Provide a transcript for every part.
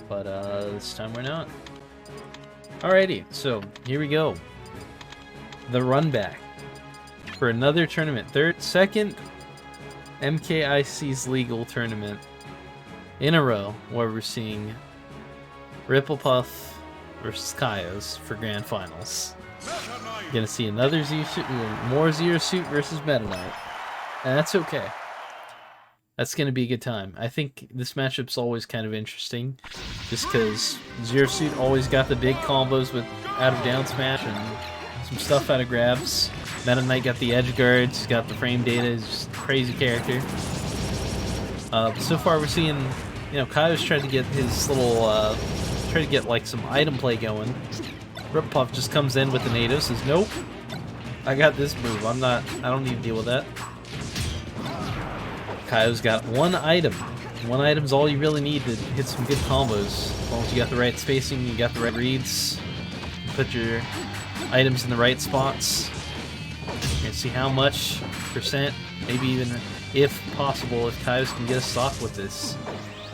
but this time we're not. Alrighty, so here we go. The run back for another tournament. Second MKIC's legal tournament in a row where we're seeing RipplePuff versus Kyoz for grand finals. Gonna see another more Zero Suit versus Meta Knight, and that's okay. That's gonna be a good time. I think this matchup's always kind of interesting, just because Zero Suit always got the big combos with out of down smash and some stuff out of grabs. Meta Knight got the edge guards, got the frame data. He's just a crazy character. But so far we're seeing, you know, Kyoz tried to get his little, try to get like some item play going. RipplePuff just comes in with the native, says, nope, I got this move, I don't need to deal with that. Kyoz got one item. One item's all you really need to hit some good combos. As long as you got the right spacing, you got the right reads, you put your items in the right spots. You can see how much percent, maybe even if possible, if Kyoz can get a stock with this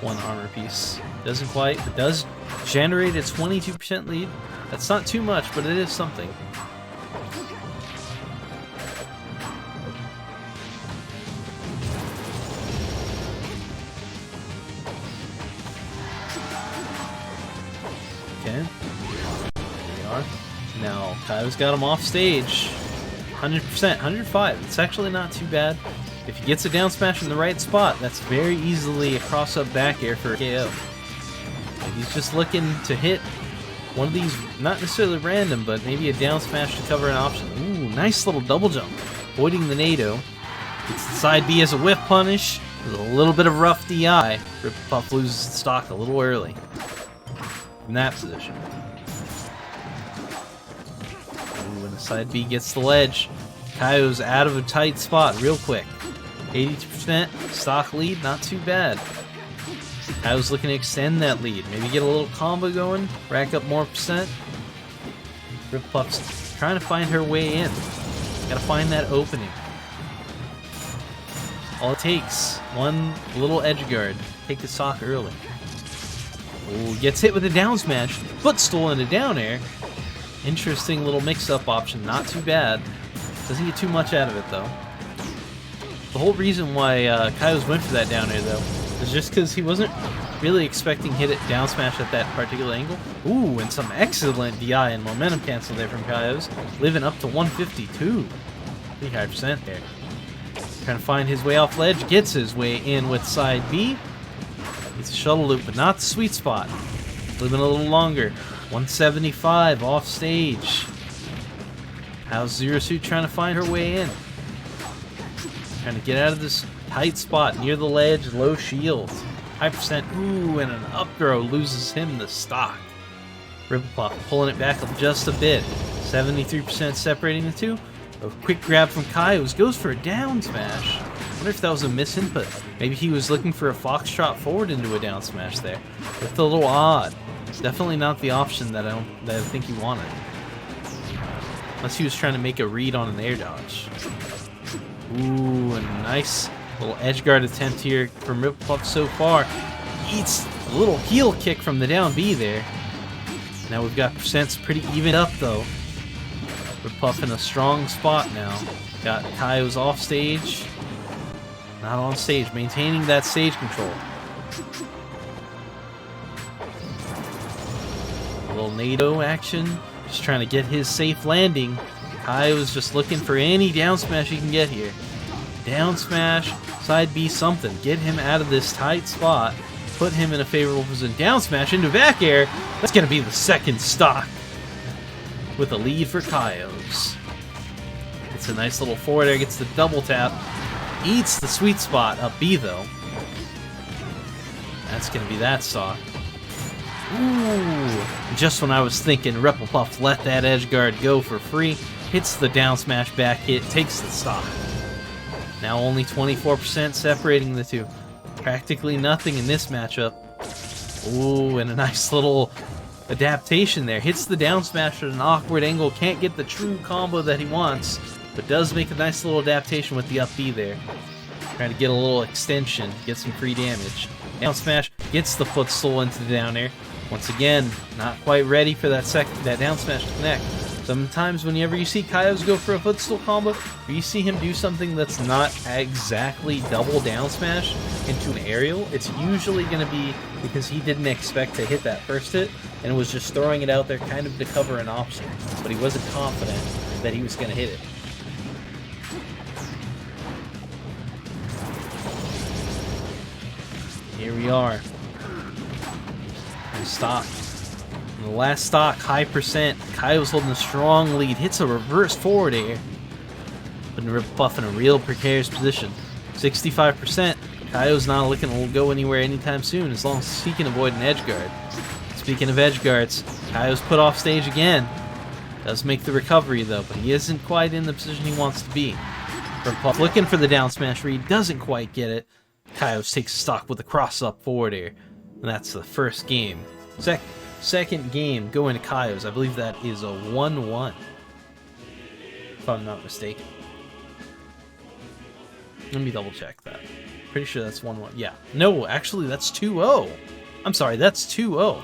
one armor piece. Doesn't quite, but does generate a 22% lead. That's not too much, but it is something. Okay. There we are. Now, Kyoz got him off stage. 100%, 105. It's actually not too bad. If he gets a down smash in the right spot, that's very easily a cross-up back air for a KO. He's just looking to hit one of these, not necessarily random, but maybe a down smash to cover an option. Ooh, nice little double jump. Avoiding the NATO. Gets the side B as a whiff punish. With a little bit of rough DI. RipplePuff loses stock a little early from that position. Ooh, and the side B gets the ledge. Kyoz out of a tight spot real quick. 82% stock lead, not too bad. Kyoz looking to extend that lead. Maybe get a little combo going, rack up more percent. RipplePuff's trying to find her way in. Gotta find that opening. All it takes, one little edge guard. Take the stock early. Ooh, gets hit with a down smash, footstool into down air. Interesting little mix-up option, not too bad. Doesn't get too much out of it though. The whole reason why Kyoz went for that down air though is just because he wasn't really expecting hit it down smash at that particular angle. Ooh, and some excellent DI and momentum cancel there from Kyoz, living up to 152. Pretty high percent there. Trying to find his way off ledge, gets his way in with side B. Gets a shuttle loop, but not the sweet spot. Living a little longer. 175 off stage. How's Zero Suit trying to find her way in? Trying to get out of this tight spot near the ledge, low shield. High percent, ooh, and an up throw loses him the stock. RipplePuff pulling it back up just a bit. 73% separating the two. A quick grab from Kyoz, goes for a down smash. Wonder if that was a misinput. Maybe he was looking for a foxtrot forward into a down smash there. Looked a little odd. Definitely not the option that I think he wanted. Unless he was trying to make a read on an air dodge. Ooh, a nice little edge guard attempt here from RipplePuff so far. Eats a little heel kick from the down B there. Now we've got percents pretty even up though. RipplePuff in a strong spot now. Got Kyoz off stage. Not on stage, maintaining that stage control. A little NATO action. Just trying to get his safe landing. Kyoz just looking for any down smash he can get here. Down smash, side B something. Get him out of this tight spot. Put him in a favorable position. Down smash into back air. That's going to be the second stock. With a lead for Kyoz. It's a nice little forward air. Gets the double tap. Eats the sweet spot. Up B though. That's going to be that stock. Ooh. Just when I was thinking RipplePuff let that edge guard go for free. Hits the down smash back hit, takes the stock. Now only 24% separating the two. Practically nothing in this matchup. Ooh, and a nice little adaptation there. Hits the down smash at an awkward angle. Can't get the true combo that he wants, but does make a nice little adaptation with the up B there. Trying to get a little extension, get some free damage. Down smash, Gets the footstool into the down air. Once again, not quite ready for that down smash to connect. Sometimes whenever you see Kyoz go for a footstool combo, or you see him do something that's not exactly double down smash into an aerial, it's usually going to be because he didn't expect to hit that first hit, and was just throwing it out there kind of to cover an option, but he wasn't confident that he was going to hit it. Here we are. And stock. And the last stock, high percent. Kyo's holding a strong lead. Hits a reverse forward air. Putting RipplePuff in a real precarious position. 65%. Kyo's not looking to go anywhere anytime soon, as long as he can avoid an edge guard. Speaking of edge guards, Kyo's put off stage again. Does make the recovery though, but he isn't quite in the position he wants to be. RipplePuff looking for the down smash read, doesn't quite get it. Kyoz takes stock with a cross-up forward air. And that's the first game. Second game going to Kyoz. I believe that is a 1-1. If I'm not mistaken. Let me double check that. Pretty sure that's 1-1. Yeah. No, actually that's 2-0. I'm sorry, that's 2-0.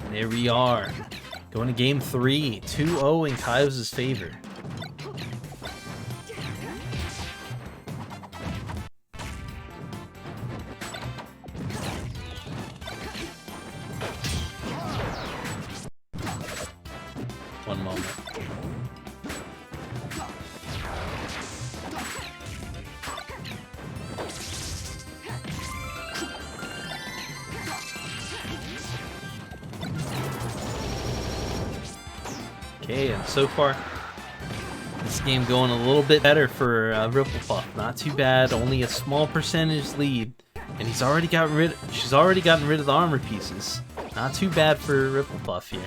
There we are. Going to game 3. 2-0 in Kyoz's favor. One moment. Okay, and so far, this game going a little bit better for RipplePuff. Not too bad, only a small percentage lead, and she's already gotten rid of the armor pieces. Not too bad for RipplePuff here.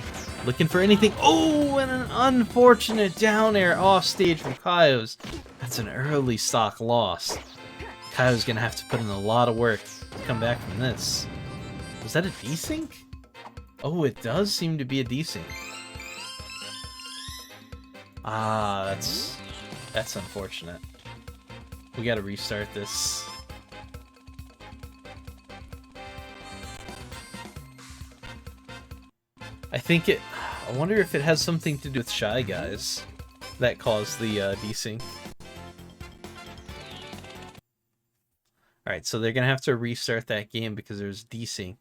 Looking for anything. Oh, and an unfortunate down air off stage from Kyoz. That's an early stock loss. Kyo's gonna have to put in a lot of work to come back from this. Was that a desync? Oh, it does seem to be a desync. Ah, that's unfortunate. We gotta restart this. I wonder if it has something to do with Shy Guys that caused the desync. Alright, so they're gonna have to restart that game because there's desync.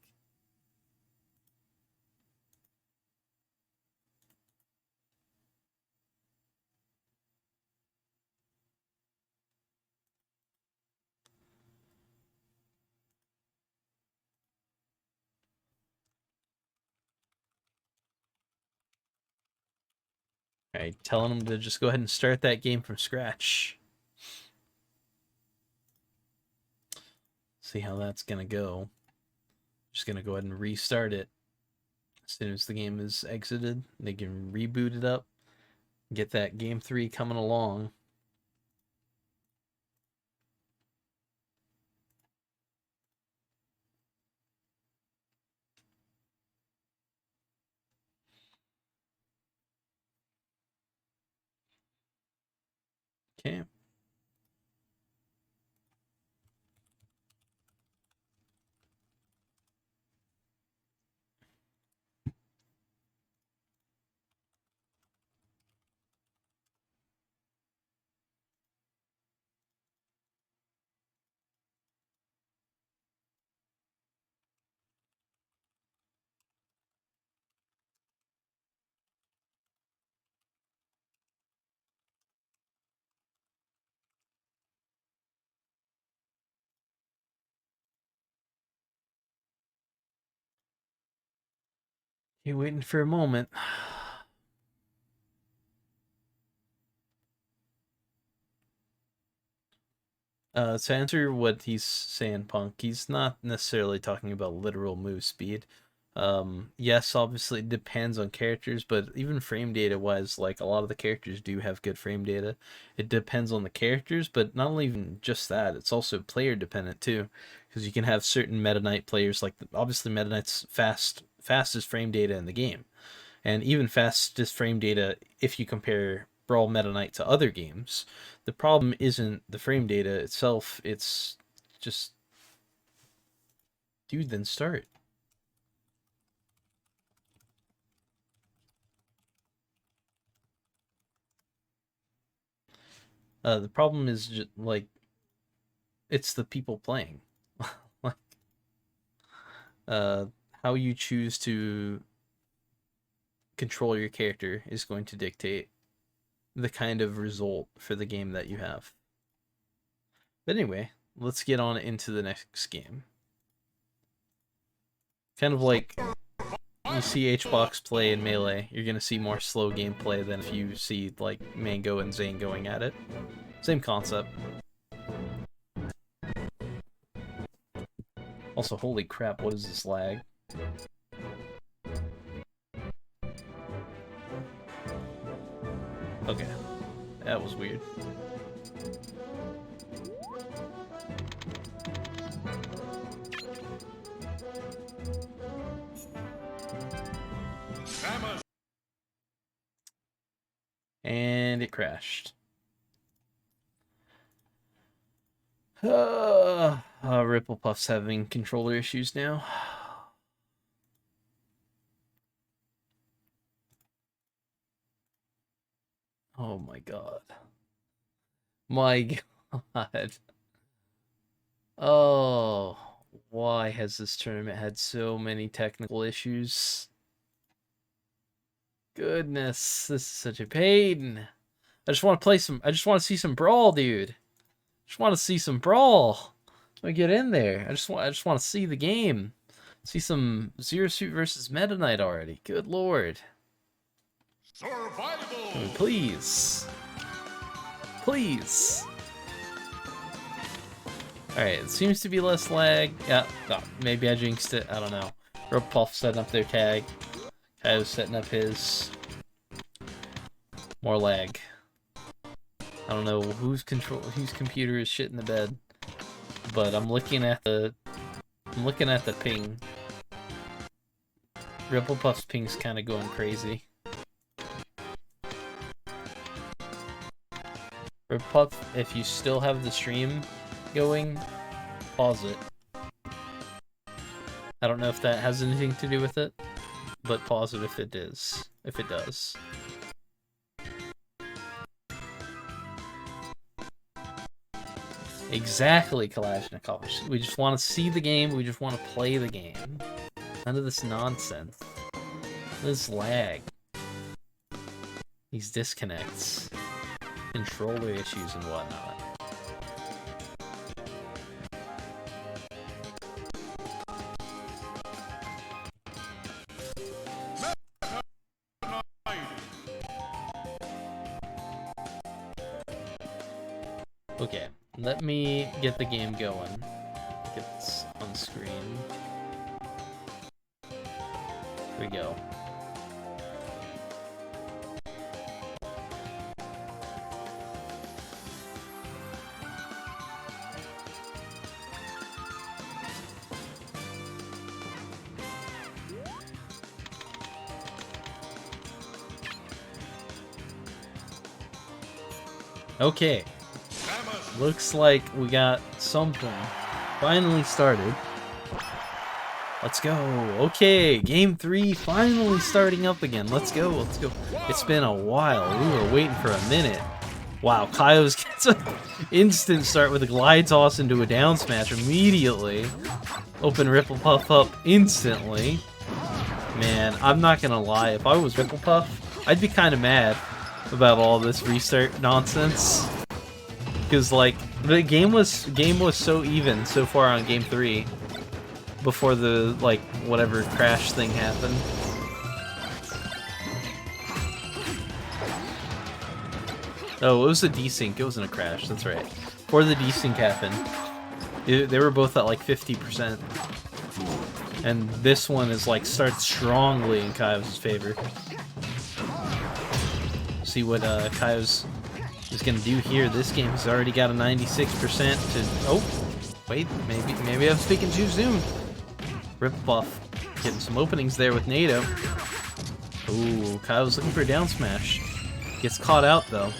Alright, telling them to just go ahead and start that game from scratch. See how that's gonna go. Just gonna go ahead and restart it. As soon as the game is exited, they can reboot it up. Get that game 3 coming along. Okay. You waiting for a moment. To answer what he's saying, Punk, he's not necessarily talking about literal move speed. Yes, obviously it depends on characters, but even frame data wise, like a lot of the characters do have good frame data. It depends on the characters, but not only even just that, it's also player dependent too, because you can have certain Meta Knight players, like obviously Meta Knight's fastest frame data in the game, and even fastest frame data if you compare Brawl Meta Knight to other games. The problem isn't the frame data itself, it's just, dude, then start. The problem is just, like, it's the people playing. Like, how you choose to control your character is going to dictate the kind of result for the game that you have. But anyway, let's get on into the next game. Kind of like you see HBox play in Melee, you're gonna see more slow gameplay than if you see like Mango and Zane going at it. Same concept. Also, holy crap, what is this lag? Okay, that was weird. And it crashed. RipplePuff's having controller issues now. Oh my god. My god. Oh, why has this tournament had so many technical issues? Goodness, this is such a pain. I just want to play some, I just want to see some Brawl, dude. I just want to see some Brawl. Let me get in there. I just want to see the game. See some Zero Suit versus Meta Knight already. Good lord. Survival. Please. Please. Alright, it seems to be less lag. Yeah, oh, maybe I jinxed it. I don't know. RipplePuff setting up their tag. Kyoz setting up his. More lag. I don't know whose computer is shit in the bed. But I'm looking at the ping. RipplePuff's ping's kind of going crazy. RipplePuff, if you still have the stream going, pause it. I don't know if that has anything to do with it, but pause it if it is. If it does. Exactly, Kalashnikov. We just want to see the game. We just want to play the game. None of this nonsense. This lag. These disconnects. Controller issues and whatnot. Okay, let me get the game going. Get this on screen. Here we go. Okay. Looks like we got something finally started. Let's go. Okay, game 3 finally starting up again. Let's go, let's go. It's been a while. We were waiting for a minute. Wow, Kyoz gets an instant start with a glide toss into a down smash immediately. Open RipplePuff up instantly. Man, I'm not gonna lie. If I was RipplePuff, I'd be kind of mad about all this restart nonsense. Because, like, the game was so even so far on game 3 before the, like, whatever crash thing happened. Oh, it was a desync. It wasn't a crash. That's right. Before the desync happened, they were both at, like, 50%. And this one is like starts strongly in Kyo's favor. See what Kyo's is gonna do here. This game has already got a 96% to. Oh, wait, maybe I'm speaking too soon. RipplePuff getting some openings there with NATO. Ooh, Kyo's looking for a down smash. Gets caught out though.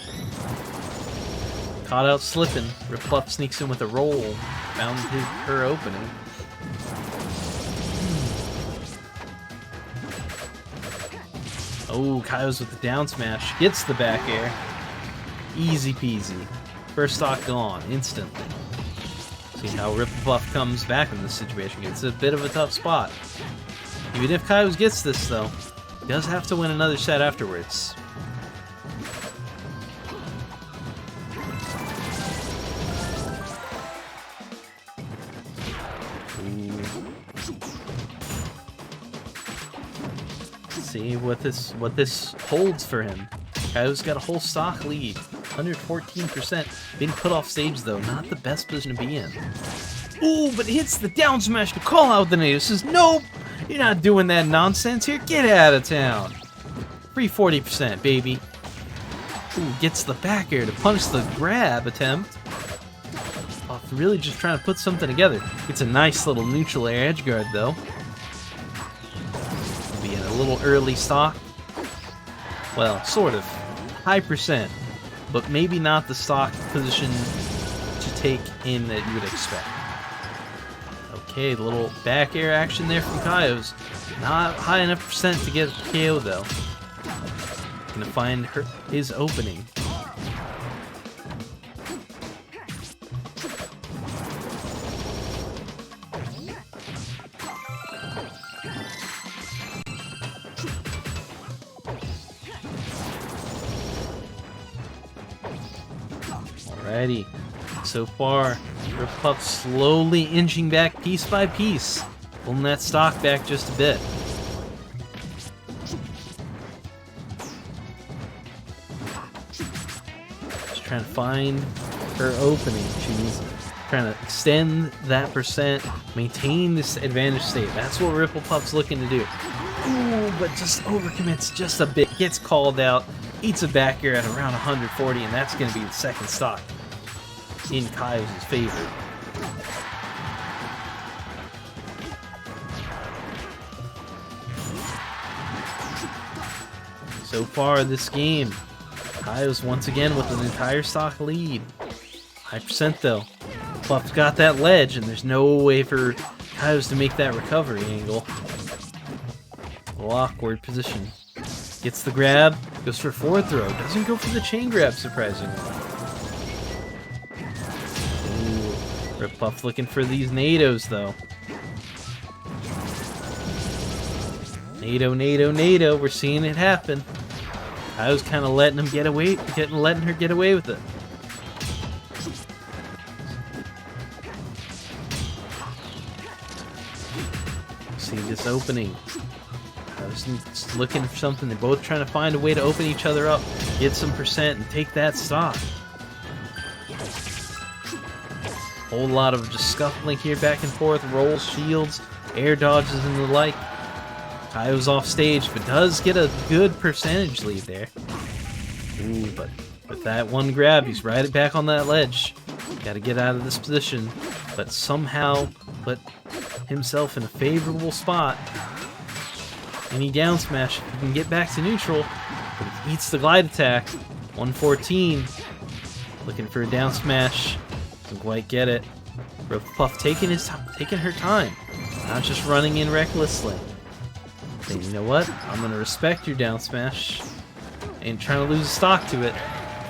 Caught out slipping. RipplePuff sneaks in with a roll. Found her opening. Oh, Kyo's with the down smash. Gets the back air. Easy peasy. First stock gone instantly. See how RipplePuff comes back in this situation. It's a bit of a tough spot. Even if Kyo's gets this though, he does have to win another set afterwards. See what this holds for him. Kyo's got a whole stock lead, 114%. Being put off stage though, not the best position to be in. Ooh, but hits the down smash to call out the native. Says, nope, you're not doing that nonsense here. Get out of town. Free 40%, baby. Ooh, gets the back air to punish the grab attempt. Oh, really just trying to put something together. It's a nice little neutral air edge guard though. Being a little early stock. Well, sort of. High percent, but maybe not the stock position to take in that you would expect. Okay, the little back air action there from Kyo's. Not high enough percent to get a KO though. Gonna find his opening. Alrighty, so far, RipplePuff slowly inching back piece by piece, pulling that stock back just a bit. Just trying to find her opening. She's trying to extend that percent, maintain this advantage state. That's what RipplePuff's looking to do. Ooh, but just overcommits just a bit. Gets called out, eats a back air at around 140, and that's going to be the second stock in Kyo's favor. So far this game, Kyo's once again with an entire stock lead. High percent though. Puff's got that ledge, and there's no way for Kyo's to make that recovery angle. A little awkward position. Gets the grab, goes for forward throw, doesn't go for the chain grab surprisingly. RipplePuff looking for these NATOs though. NATO, we're seeing it happen. I was kind of letting her get away with it. See this opening. I was just looking for something. They're both trying to find a way to open each other up, get some percent, and take that stock. Whole lot of just scuffling here back and forth, rolls, shields, air dodges, and the like. Kyo's off stage, but does get a good percentage lead there. Ooh, but with that one grab, he's right back on that ledge. Got to get out of this position, but somehow put himself in a favorable spot. Any down smash, he can get back to neutral, but he eats the glide attack. 114, looking for a down smash. Doesn't quite get it. RipplePuff taking her time, not just running in recklessly. Saying, you know what? I'm gonna respect your down smash. Ain't trying to lose stock to it.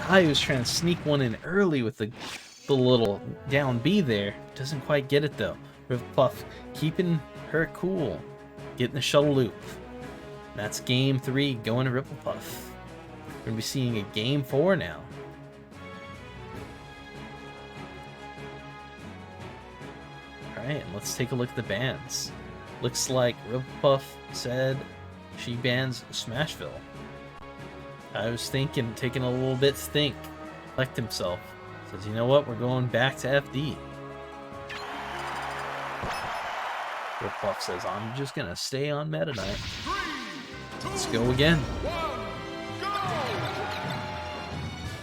Kyo's trying to sneak one in early with the little down B there. Doesn't quite get it though. RipplePuff keeping her cool, getting the shuttle loop. That's game 3 going to RipplePuff. We're gonna be seeing a game 4 now. Alright, let's take a look at the bans. Looks like RipplePuff said she bans Smashville. I was thinking, taking a little bit to think. Collect himself. Says, you know what, we're going back to FD. RipplePuff says, I'm just gonna stay on Meta Knight. Let's go again.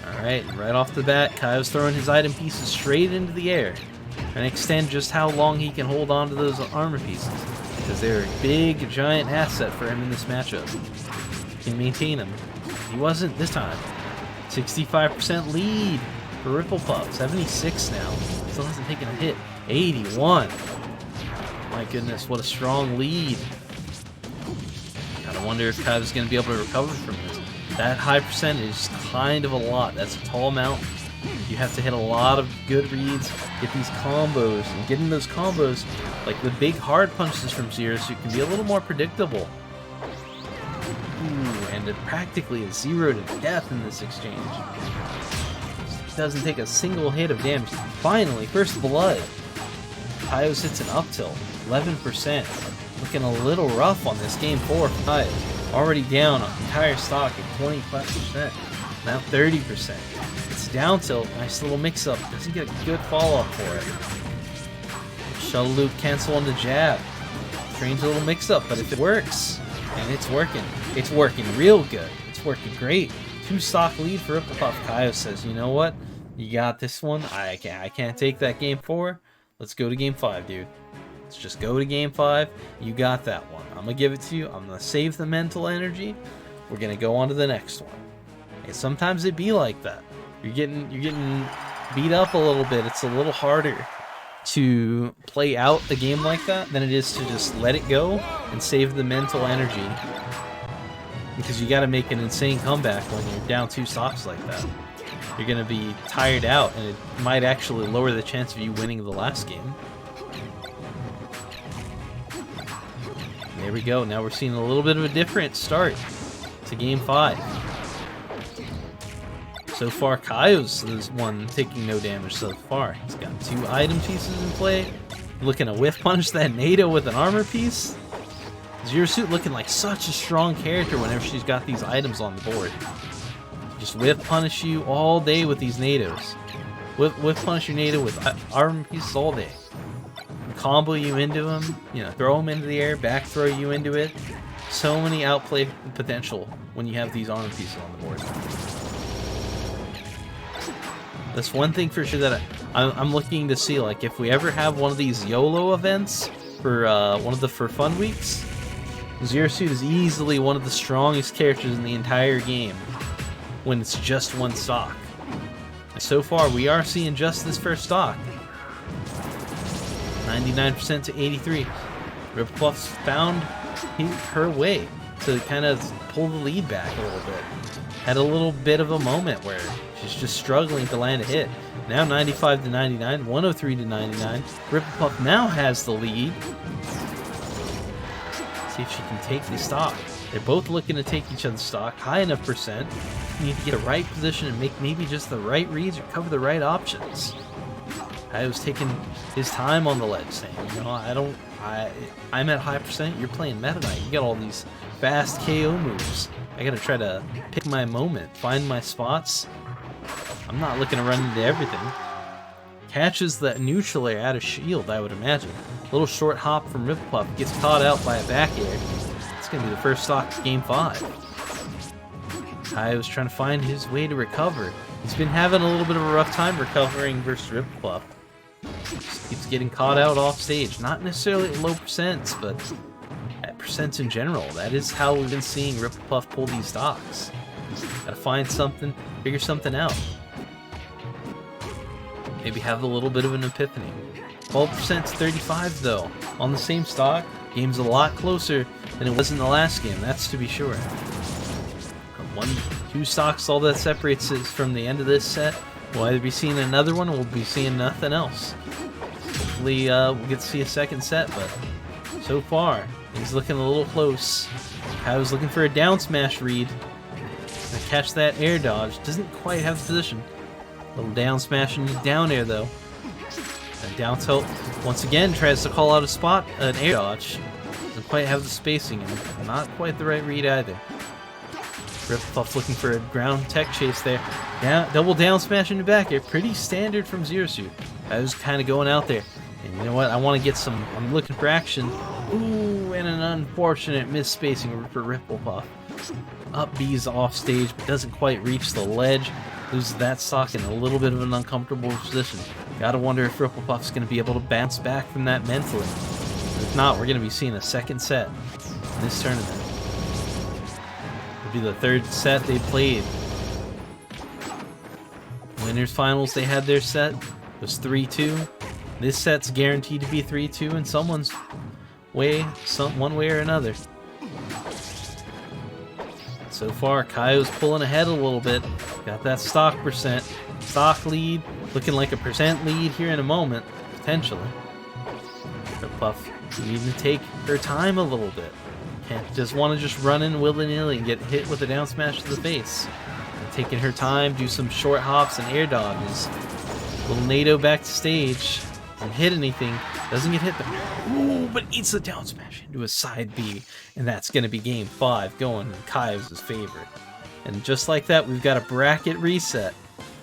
Alright, right off the bat, Kyoz throwing his item pieces straight into the air. And extend just how long he can hold on to those armor pieces. Because they're a big, giant asset for him in this matchup. He can maintain them. He wasn't this time. 65% lead for RipplePuff. 76 now. Still hasn't taken a hit. 81. My goodness, what a strong lead. Gotta wonder if Kyoz is going to be able to recover from this. That high percentage is kind of a lot. That's a tall amount. You have to hit a lot of good reads, get these combos, and getting those combos, like the big hard punches from ZSS, can be a little more predictable. Ooh, and practically a 0 to death in this exchange. Doesn't take a single hit of damage. Finally, first blood. Kyoz hits an up tilt, 11%. Looking a little rough on this game 4 for Kyoz. Already down an entire stock at 25%. Now 30%. It's down tilt, nice little mix-up. Doesn't get a good follow-up for it. Shuttle loop cancel on the jab. Strange little mix-up, but if it works, and it's working real good. It's working great. 2 stock lead for RipplePuff. Kyoz says, you know what? You got this one. I can't take that game 4. Let's go to game 5, dude. Let's just go to game 5. You got that one. I'm gonna give it to you. I'm gonna save the mental energy. We're gonna go on to the next one. And sometimes it be like that. You're getting beat up a little bit. It's a little harder to play out a game like that than it is to just let it go and save the mental energy. Because you got to make an insane comeback when you're down 2 stocks like that. You're going to be tired out, and it might actually lower the chance of you winning the last game. There we go. Now we're seeing a little bit of a different start to game 5. So far, Kyoz is one taking no damage so far. He's got 2 item pieces in play. Looking to whiff punish that NATO with an armor piece. ZSS looking like such a strong character whenever she's got these items on the board. Just whiff punish you all day with these NATOs. Whiff punish your NATO with armor pieces all day. Combo you into them, you know, throw them into the air, back throw you into it. So many outplay potential when you have these armor pieces on the board. That's one thing for sure that I'm looking to see, like if we ever have one of these YOLO events for one of the for fun weeks, ZSS is easily one of the strongest characters in the entire game when it's just 1 stock. And so far, we are seeing just this first stock. 99% to 83. RipplePuff's found her way to kind of pull the lead back a little bit. Had a little bit of a moment where she's just struggling to land a hit. Now 95 to 99, 103 to 99. RipplePuff now has the lead. See if she can take the stock. They're both looking to take each other's stock. High enough percent. You need to get the right position and make maybe just the right reads or cover the right options. I was taking his time on the ledge, saying, you know, I'm at high percent. You're playing Meta Knight. You got all these fast KO moves. I gotta try to pick my moment, find my spots. I'm not looking to run into everything. Catches that neutral air out of shield, I would imagine. A little short hop from RipplePuff, gets caught out by a back air. It's going to be the first stock of game 5. Kai was trying to find his way to recover. He's been having a little bit of a rough time recovering versus RipplePuff. Just keeps getting caught out off stage. Not necessarily at low percents, but at percents in general. That is how we've been seeing RipplePuff pull these stocks. Gotta find something, figure something out. Maybe have a little bit of an epiphany. 12% to 35 though. On the same stock, game's a lot closer than it was in the last game, that's to be sure. 2 stocks, all that separates us from the end of this set. We'll either be seeing another one or we'll be seeing nothing else. Hopefully we'll get to see a second set, but so far, he's looking a little close. I was looking for a down smash read. Gonna catch that air dodge. Doesn't quite have the position. Little down smash and down air though. And down tilt once again tries to call out a spot, an air dodge. Doesn't quite have the spacing and not quite the right read either. RipplePuff looking for a ground tech chase there. Double down smash in the back air. Pretty standard from ZSS. I was kind of going out there. And you know what? I want to get some... I'm looking for action. Ooh, and an unfortunate misspacing for RipplePuff. Up B's off stage, but doesn't quite reach the ledge. Loses that stock in a little bit of an uncomfortable position. Gotta wonder if RipplePuff's going to be able to bounce back from that mentally. If not, we're going to be seeing a second set in this tournament. It'll be the third set they played. Winners finals, they had their set. It was 3-2. This set's guaranteed to be 3-2 in someone's way, one way or another. So far, Kyoz pulling ahead a little bit. Got that stock percent. Stock lead. Looking like a percent lead here in a moment, potentially. RipplePuff needing to take her time a little bit. Can't just want to just run in willy-nilly and get hit with a down smash to the face. Taking her time, do some short hops and air dodges. Little NATO back to stage. Doesn't hit anything. Doesn't get hit, but ooh, but eats the down smash into a side B. And that's going to be game 5 going in Kyoz' favorite. And just like that, we've got a bracket reset.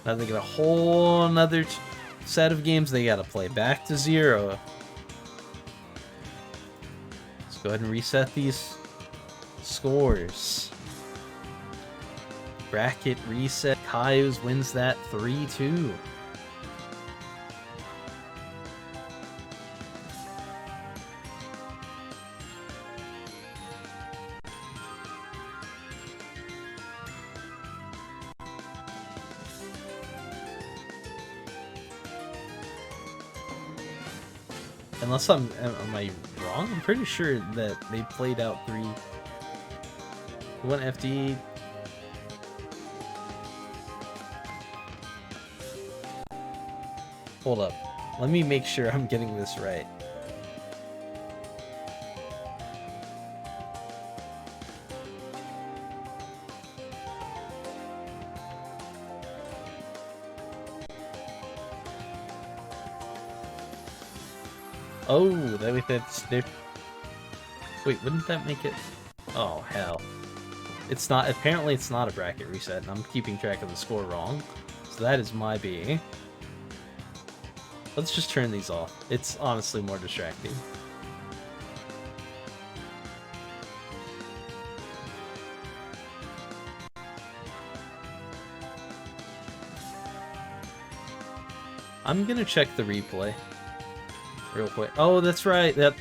Now they got a whole another set of games they got to play. Back to 0. Let's go ahead and reset these scores. Bracket reset. Kyoz wins that 3-2. Unless am I wrong? I'm pretty sure that they played out 3. Who went FD? Hold up. Let me make sure I'm getting this right. Oh, that's there. Wait, wouldn't that make it? Oh hell! It's not. Apparently, it's not a bracket reset, and I'm keeping track of the score wrong. So that is my B. Let's just turn these off. It's honestly more distracting. I'm gonna check the replay real quick. Oh, that's right. That.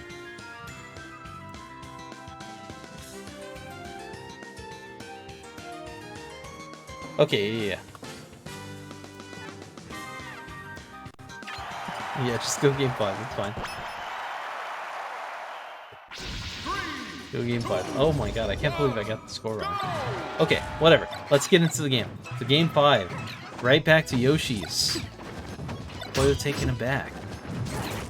Okay, yeah. Yeah, just go game 5, it's fine. Go game 5. Oh my god, I can't believe I got the score wrong. Okay, whatever. Let's get into the game. So game 5. Right back to Yoshi's. Boy, taking him back.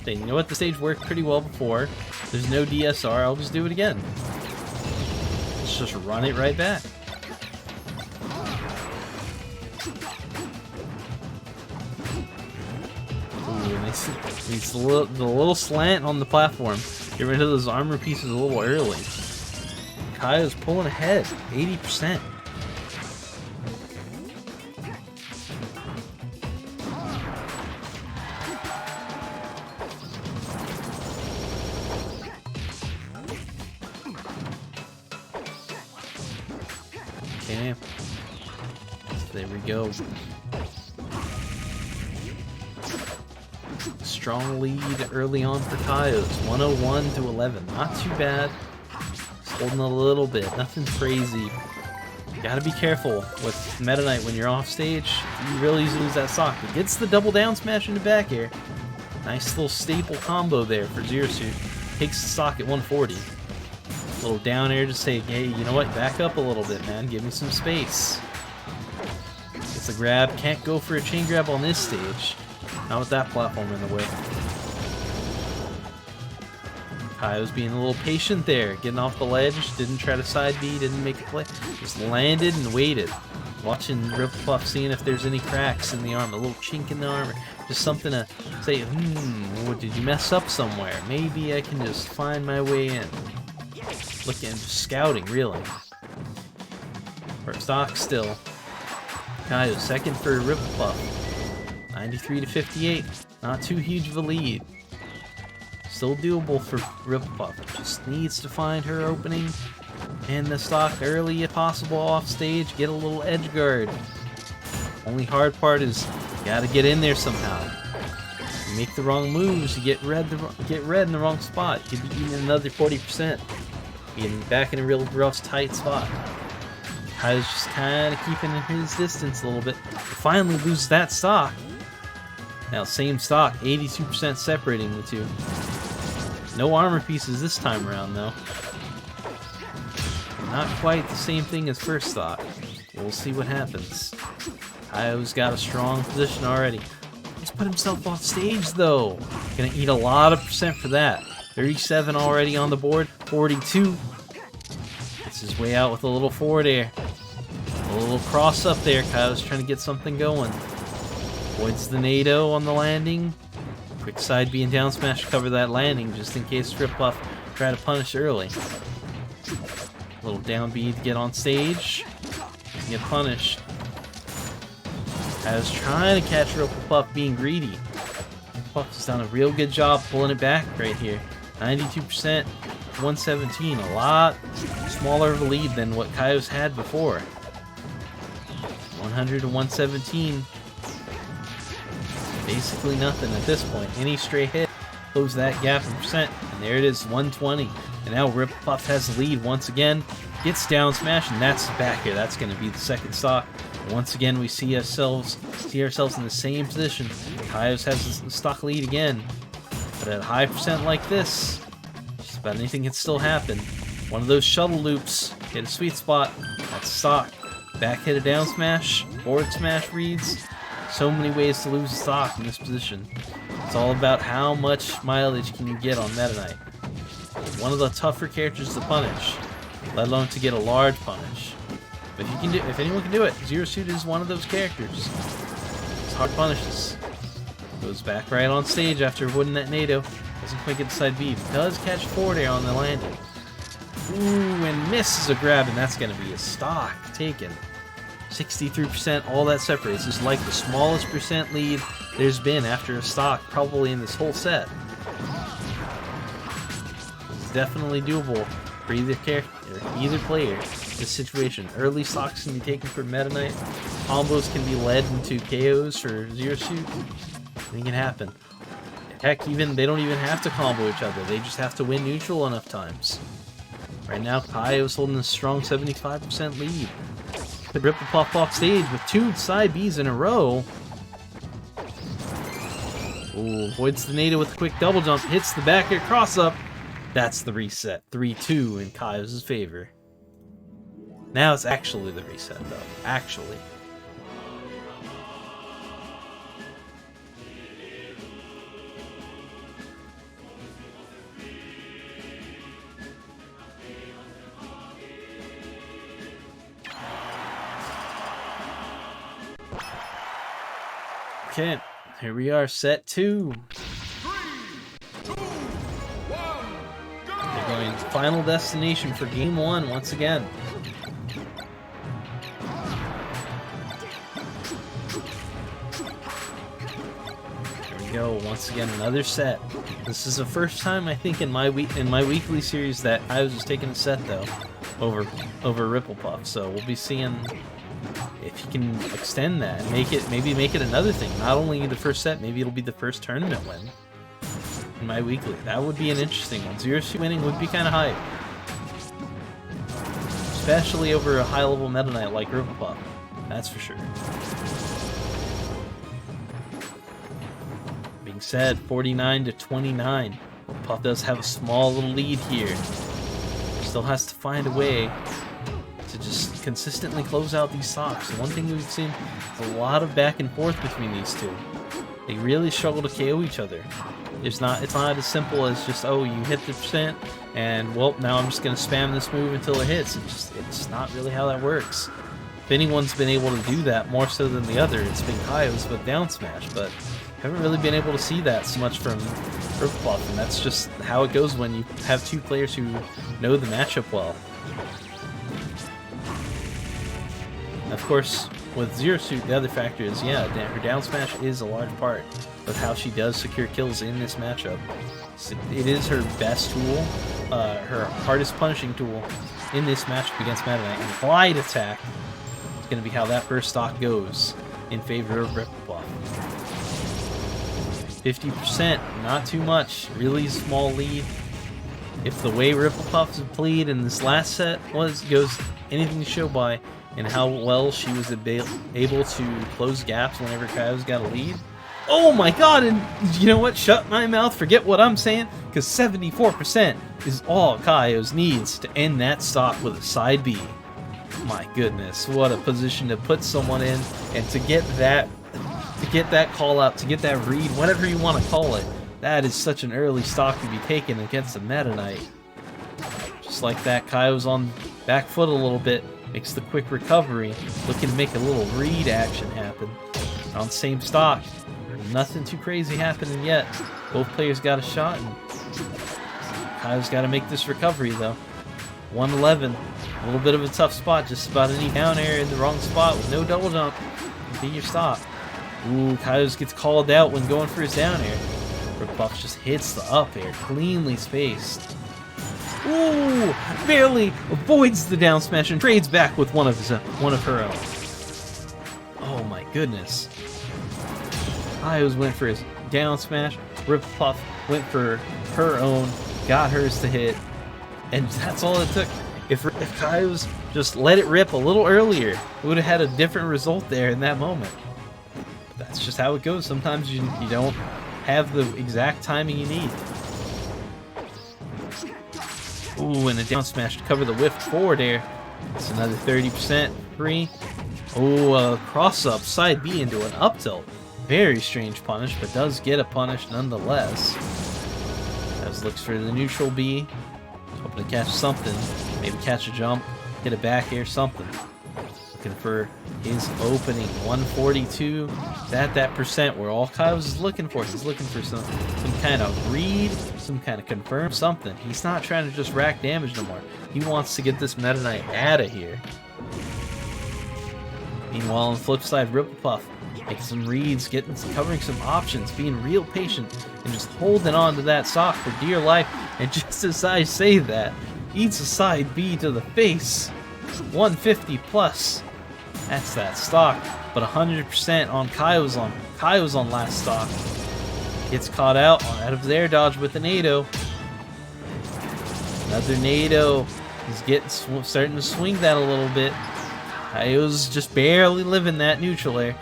You know what? The stage worked pretty well before. There's no DSR, I'll just do it again. Let's just run it right back. Needs the little slant on the platform. Get rid of those armor pieces a little early. Kyo's pulling ahead, 80%. Okay. So there we go. Strong lead early on for Kyoz, 101 to 11. Not too bad. Just holding a little bit, nothing crazy. Gotta be careful with Meta Knight when you're off stage. You really lose that stock. It gets the double down smash into back air. Nice little staple combo there for Zero Suit. Takes the stock at 140. Little down air to say, hey, you know what? Back up a little bit, man. Give me some space. Gets a grab. Can't go for a chain grab on this stage. Not with that platform in the way. Kyo's being a little patient there. Getting off the ledge. Didn't try to side B. Didn't make a play. Just landed and waited. Watching RipplePuff, seeing if there's any cracks in the armor. A little chink in the armor. Just something to say, did you mess up somewhere? Maybe I can just find my way in. Looking, just scouting, really. First stock still. Kyo's second for RipplePuff. 93 to 58. Not too huge of a lead. Still doable for RipplePuff. Just needs to find her opening and the stock early if possible off stage. Get a little edge guard. Only hard part is you gotta get in there somehow. You make the wrong moves, you get red in the wrong spot. You could be eating another 40%. Getting back in a real rough, tight spot. Kyoz just kind of keeping his distance a little bit. Finally loses that stock. Now same stock, 82% separating the two. No armor pieces this time around though. Not quite the same thing as first stock. We'll see what happens. Kyo's got a strong position already. He's put himself off stage though. Gonna eat a lot of percent for that. 37 already on the board. 42. Gets his way out with a little forward air. A little cross up there. Kyo's trying to get something going. Avoids the NATO on the landing. Quick side B and down smash to cover that landing just in case RipplePuff try to punish early. Little down B to get on stage. Doesn't get punished. Kyo's trying to catch RipplePuff being greedy. RipplePuff has done a real good job pulling it back right here. 92%, 117. A lot smaller of a lead than what Kyo's had before. 100 to 117. Basically nothing at this point. Any straight hit, close that gap in percent, and there it is, 120. And now RipplePuff has the lead once again. Gets down smash, and that's back here. That's going to be the second stock. Once again, we see ourselves in the same position. Kyoz has the stock lead again. But at a high percent like this, just about anything can still happen. One of those shuttle loops, hit a sweet spot, that's stock. Back hit a down smash, forward smash reads. So many ways to lose a stock in this position. It's all about how much mileage can you get on Meta Knight. One of the tougher characters to punish, let alone to get a large punish. But if anyone can do it, Zero Suit is one of those characters. It's hard punishes. Goes back right on stage after avoiding that NATO. Doesn't quite get the side B. Does catch forward air on the landing. Ooh, and misses a grab, and that's going to be a stock taken. 63%, all that separates. This is like the smallest percent lead there's been after a stock, probably in this whole set. It's definitely doable for either character, or either player. This situation, early stocks can be taken for Meta Knight. Combos can be led into KOs for Zero Suit. Anything can happen. Heck, they don't even have to combo each other. They just have to win neutral enough times. Right now, Kyo's holding a strong 75% lead. Put RipplePuff off stage with 2 side Bs in a row. Ooh, avoids the NATO with a quick double jump. Hits the back air cross up. That's the reset. 3-2 in Kyo's favor. Now it's actually the reset, though. Actually. Okay, here we are, set 2. 3, 2, 1, go! They're going to Final Destination for Game 1 once again. Here we go, once again, another set. This is the first time I think in my weekly series that I was just taking a set though over RipplePuff. So we'll be seeing if he can extend that and maybe make it another thing. Not only the first set, maybe it'll be the first tournament win in my weekly. That would be an interesting one. Zero Suit winning would be kind of hype, especially over a high-level Meta Knight like RipplePuff. That's for sure. Being said, 49 to 29. RipplePuff does have a small little lead here. Still has to find a way to just consistently close out these stocks. The one thing we've seen is a lot of back and forth between these two. They really struggle to KO each other. It's not as simple as just, oh, you hit the percent and well, now I'm just gonna spam this move until it hits. It's not really how that works. If anyone's been able to do that more so than the other, it's been Kyoz with down smash, but haven't really been able to see that so much from RipplePuff, and that's just how it goes when you have two players who know the matchup well. Of course, with Zero Suit, the other factor is, yeah, her down smash is a large part of how she does secure kills in this matchup. So it is her best tool, her hardest punishing tool in this matchup against Meta Knight. And glide attack is going to be how that first stock goes in favor of RipplePuff. 50%, not too much, really small lead. If the way RipplePuff played in this last set goes anything to show by, and how well she was able to close gaps whenever Kyoz got a lead. Oh my god, and you know what? Shut my mouth, forget what I'm saying, because 74% is all Kyoz needs to end that stock with a side B. My goodness, what a position to put someone in, and to get that call out, to get that read, whatever you want to call it. That is such an early stock to be taken against a Meta Knight. Just like that, Kyoz on back foot a little bit. Makes the quick recovery, looking to make a little read action happen. On same stock, nothing too crazy happening yet. Both players got a shot, and Kyoz got to make this recovery though. 111, a little bit of a tough spot, just about any down air in the wrong spot with no double jump. Be your stop. Ooh, Kyoz gets called out when going for his down air. RipplePuff just hits the up air, cleanly spaced. Ooh, barely avoids the down smash and trades back with one of her own. Oh my goodness. Kyoz went for his down smash. RipplePuff went for her own, got hers to hit, and that's all it took. If Kyoz just let it rip a little earlier, it would have had a different result there in that moment. But that's just how it goes. Sometimes you don't have the exact timing you need. Ooh, and a down smash to cover the whiff forward air. It's another 30% free. Oh, cross up, side B into an up tilt. Very strange punish, but does get a punish nonetheless. As looks for the neutral B. Hoping to catch something. Maybe catch a jump, hit a back air, something. Looking for his opening. 142. That percent where all Kyoz is looking for. He's looking for some kind of read, some kind of confirm, something. He's not trying to just rack damage no more. He wants to get this Meta Knight out of here. Meanwhile, on the flip side, RipplePuff making some reads, covering some options, being real patient, and just holding on to that stock for dear life. And just as I say that, eats a side B to the face. 150 plus. That's that stock. But 100% on Kyoz on last stock. Gets caught out of their dodge with a nado. Another nado. He's starting to swing that a little bit. Kyoz just barely living that neutral air.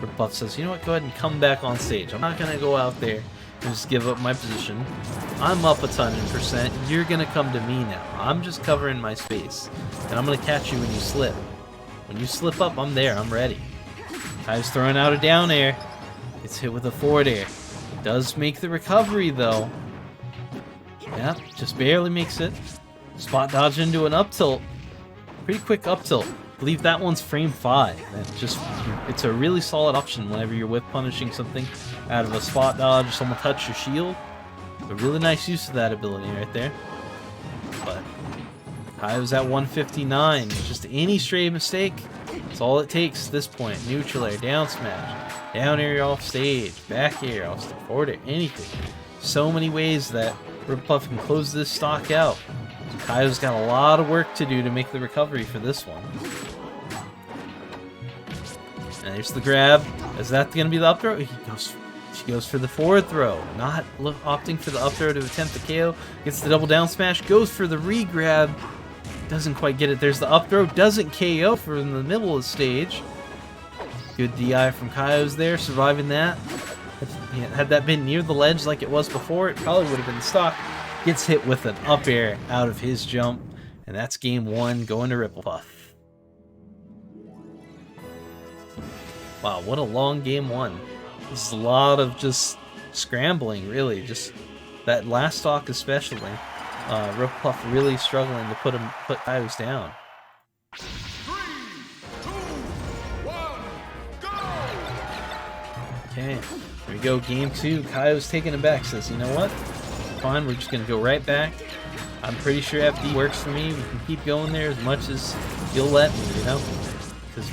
RipplePuff says, you know what, go ahead and come back on stage. I'm not going to go out there and just give up my position. I'm up a ton in percent. You're going to come to me now. I'm just covering my space. And I'm going to catch you when you slip. When you slip up, I'm there. I'm ready. Kyoz throwing out a down air. Gets hit with a forward air. Does make the recovery, though. Yeah, just barely makes it. Spot dodge into an up tilt. Pretty quick up tilt. I believe that one's frame 5. It's a really solid option whenever you're whip punishing something out of a spot dodge or someone touch your shield. A really nice use of that ability right there. But Kyoz at 159. Just any stray mistake, that's all it takes at this point. Neutral air, down smash, down air off stage, back air off stage, forward air, anything. So many ways that RipplePuff can close this stock out. Kyo's got a lot of work to do to make the recovery for this one. And there's the grab. Is that going to be the up throw? She goes for the forward throw. Not opting for the up throw to attempt the KO. Gets the double down smash. Goes for the re-grab. Doesn't quite get it. There's the up throw. Doesn't KO from the middle of the stage. Good DI from Kyoz there. Surviving that. Had that been near the ledge like it was before, it probably would have been the stock. Gets hit with an up air out of his jump. And that's game 1 going to RipplePuff. Wow, what a long game 1. This is a lot of just scrambling, really. Just that last stock especially. RipplePuff really struggling to put Kyoz down. 3, 2, 1, go! Okay, here we go. Game 2. Kyoz taking him back. Says, you know what? Fine, we're just going to go right back. I'm pretty sure FD works for me. We can keep going there as much as you'll let me, you know? Because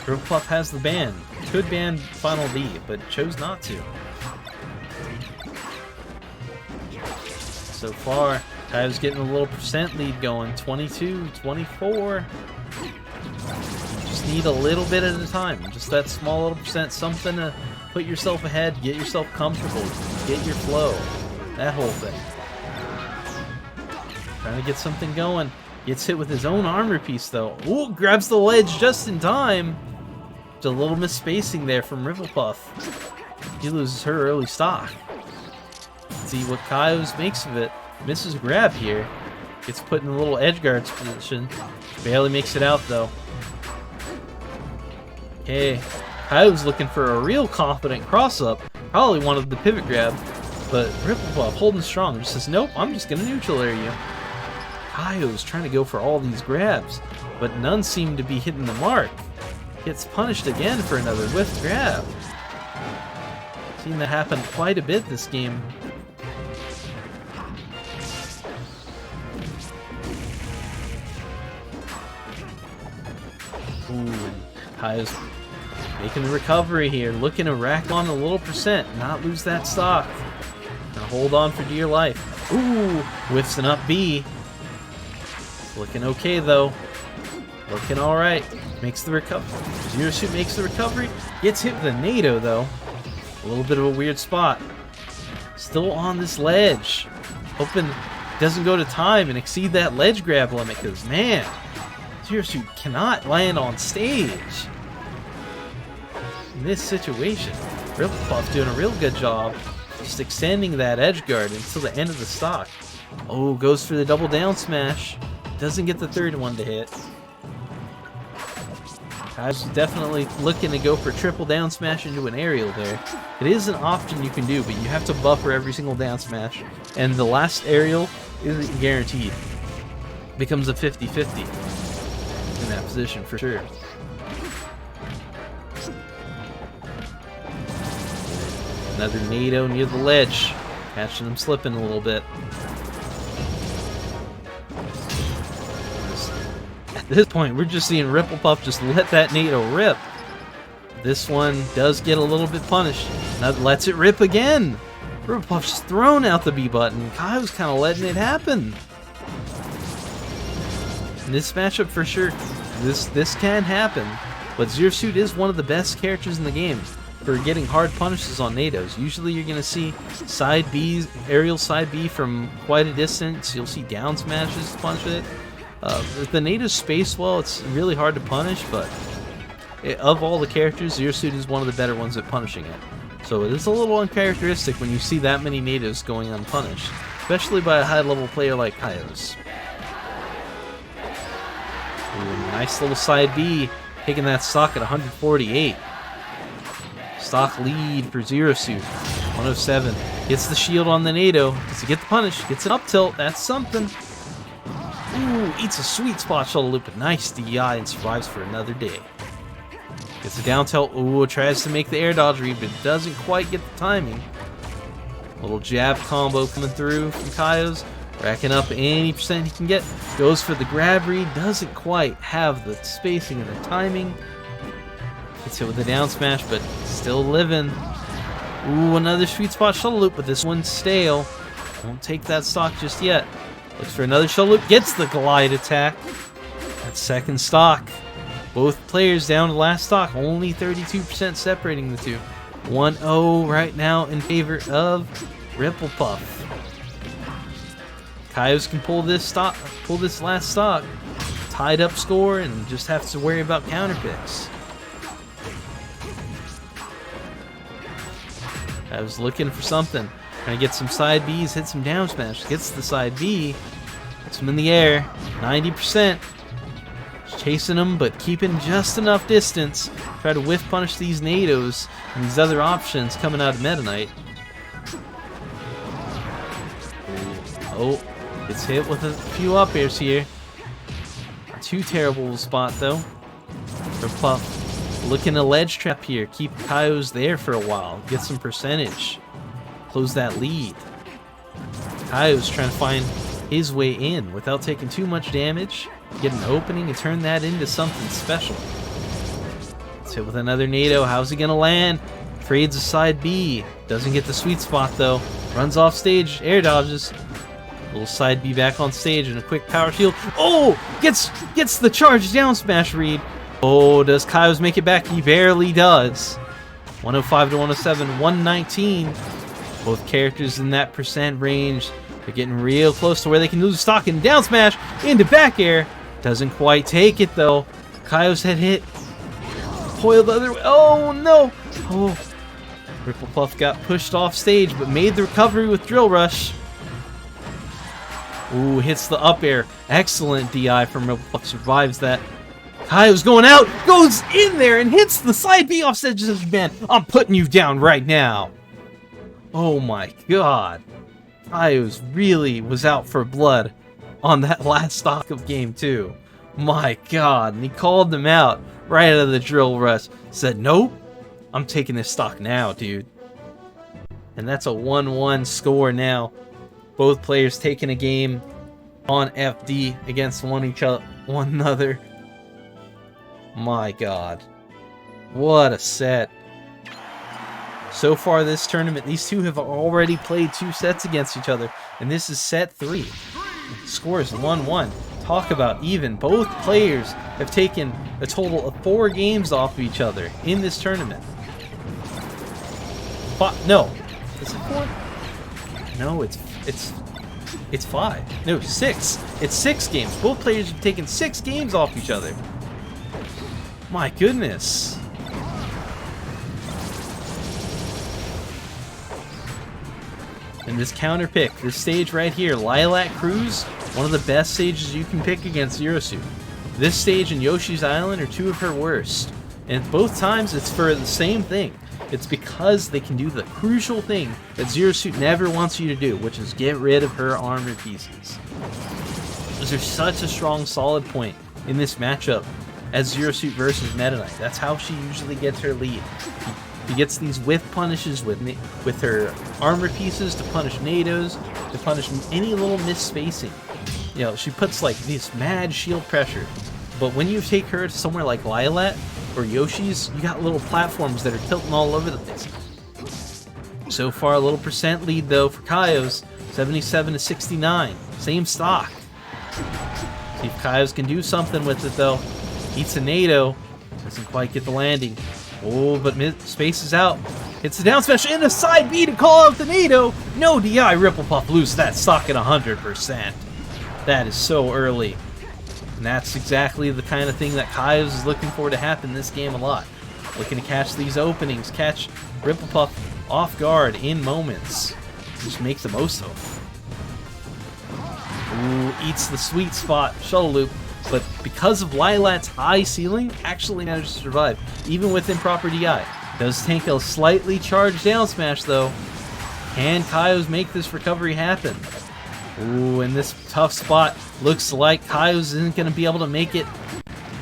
RipplePuff has the ban. Could ban Final D, but chose not to. So far, Kyoz getting a little percent lead going. 22, 24. Just need a little bit at a time. Just that small little percent. Something to put yourself ahead, get yourself comfortable, get your flow. That whole thing. Trying to get something going. Gets hit with his own armor piece, though. Ooh, grabs the ledge just in time. Just a little misspacing there from RipplePuff. He loses her early stock. Let's see what Kyoz makes of it. Misses a grab here. Gets put in a little edge guard's position. Barely makes it out, though. Okay. Kyoz looking for a real confident cross-up. Probably wanted the pivot grab. But RipplePuff holding strong. Just says, nope, I'm just going to neutral air you. Kyoz trying to go for all these grabs. But none seem to be hitting the mark. Gets punished again for another whiffed grab. Seen that happen quite a bit this game. Ooh, Kyoz making the recovery here, looking to rack on a little percent, not lose that stock. Gonna hold on for dear life. Ooh, whiffs an up B. Looking okay though. Looking alright. Makes the recovery. Zero Suit makes the recovery. Gets hit with a NATO though. A little bit of a weird spot. Still on this ledge. Hoping it doesn't go to time and exceed that ledge grab limit, because man, Zero Suit cannot land on stage. In this situation, RipplePuff doing a real good job just extending that edge guard until the end of the stock. Oh, goes for the double down smash. Doesn't get the third one to hit. Kyoz definitely looking to go for triple down smash into an aerial there. It is an option you can do, but you have to buffer every single down smash. And the last aerial isn't guaranteed. Becomes a 50-50 in that position for sure. Another NATO near the ledge. Catching him slipping a little bit. At this point, we're just seeing RipplePuff just let that NATO rip. This one does get a little bit punished. Now lets it rip again. RipplePuff's thrown out the B button. Kyoz kind of letting it happen. In this matchup, for sure, this can happen. But Zero Suit is one of the best characters in the game for getting hard punishes on NATOs. Usually you're going to see side B's, aerial side B from quite a distance. You'll see down smashes to punish it. If the NATO's space well, it's really hard to punish, but of all the characters, Zero Suit is one of the better ones at punishing it. So it is a little uncharacteristic when you see that many NATOs going unpunished, especially by a high-level player like Kyoz. Ooh, nice little side B, taking that stock at 148. Stock lead for Zero Suit, 107. Gets the shield on the NATO. Does he get the punish? Gets an up tilt. That's something. Ooh, eats a sweet spot shuttle loop, but nice DI and survives for another day. Gets a down tilt. Ooh, tries to make the air dodge read, but doesn't quite get the timing. Little jab combo coming through from Kyoz. Racking up any percent he can get. Goes for the grab read. Doesn't quite have the spacing and the timing. Gets hit with the down smash, but still living. Ooh, another sweet spot shuttle loop, but this one's stale. Won't take that stock just yet. Looks for another shuttle loop. Gets the glide attack. That's second stock. Both players down to last stock. Only 32% separating the two. 1-0 right now in favor of RipplePuff. Kyoz can pull this last stock. Tied up score and just have to worry about counter picks. I was looking for something. Trying to get some side Bs, hit some down smash. Gets the side B. Puts him in the air. 90%. Chasing him, but keeping just enough distance. Try to whiff punish these NATOs and these other options coming out of Meta Knight. Oh, gets hit with a few up airs here. Not too terrible spot though. RipplePuff looking a ledge trap here. Keep Kyoz there for a while. Get some percentage. Close that lead. Kyoz trying to find his way in without taking too much damage. Get an opening and turn that into something special. Gets hit with another NATO. How's he gonna land? Trades a side B. Doesn't get the sweet spot though. Runs off stage. Air dodges. Little side B back on stage and a quick power shield. Oh! Gets the charge down smash read. Oh, does Kyoz make it back? He barely does. 105 to 107, 119. Both characters in that percent range. They're getting real close to where they can lose stock and down smash into back air. Doesn't quite take it though. Kyoz had hit. Coil the other way. Oh no! Oh. RipplePuff got pushed off stage but made the recovery with Drill Rush. Ooh, hits the up air. Excellent DI from RipplePuff. Survives that. Kyoz going out. Goes in there and hits the side B off stage. Says, man, I'm putting you down right now. Oh my god. Kyoz really was out for blood on that last stock of game 2. My god. And he called them out right out of the Drill Rush. Said, nope. I'm taking this stock now, dude. And that's a 1-1 score now. Both players taking a game on FD against one another. My god. What a set. So far this tournament, these two have already played 2 sets against each other. And this is set 3. Score is 1-1. Talk about even. Both players have taken a total of 4 games off of each other in this tournament. No. Is it 4? No, it's 5. No, 6. It's 6 games. Both players have taken 6 games off each other. My goodness. And this counter pick, this stage right here, Lilac Cruise, one of the best stages you can pick against Zero Suit. This stage and Yoshi's Island are 2 of her worst. And both times it's for the same thing. It's because they can do the crucial thing that Zero Suit never wants you to do, which is get rid of her armor pieces. There's such a strong solid point in this matchup as Zero Suit versus Meta Knight. That's how she usually gets her lead. She gets these whiff punishes with her armor pieces to punish NATOs, to punish any little misspacing. You know, she puts like this mad shield pressure. But when you take her to somewhere like Lilac or Yoshi's, you got little platforms that are tilting all over the place. So far, a little percent lead though for Kyoz, 77 to 69. Same stock. See if Kyoz can do something with it though. Eats a NATO, doesn't quite get the landing. Oh, but spaces out. Hits the down smash and a side B to call out the NATO. No DI, RipplePuff lose that stock at 100%. That is so early. And that's exactly the kind of thing that Kyoz is looking for to happen this game a lot. Looking to catch these openings, catch RipplePuff off guard in moments. Just make the most of them. Ooh, eats the sweet spot, shuttle loop. But because of Lilac's high ceiling, actually managed to survive, even with improper DI. Does tank a slightly charged down smash though. Can Kyoz make this recovery happen? Ooh, in this tough spot, looks like Kyoz isn't going to be able to make it.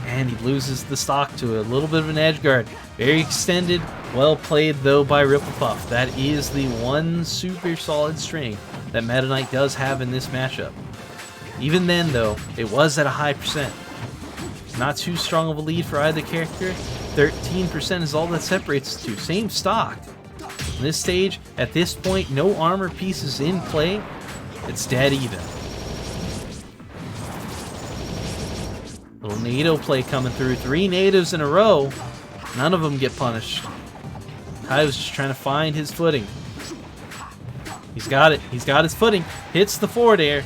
And he loses the stock to a little bit of an edge guard. Very extended, well played though by RipplePuff. That is the one super solid string that Meta Knight does have in this matchup. Even then though, it was at a high percent. Not too strong of a lead for either character. 13% is all that separates the two. Same stock. On this stage, at this point, no armor pieces in play. It's dead even. Little NATO play coming through. 3 NATOs in a row. None of them get punished. Kyoz just trying to find his footing. He's got it. He's got his footing. Hits the forward air.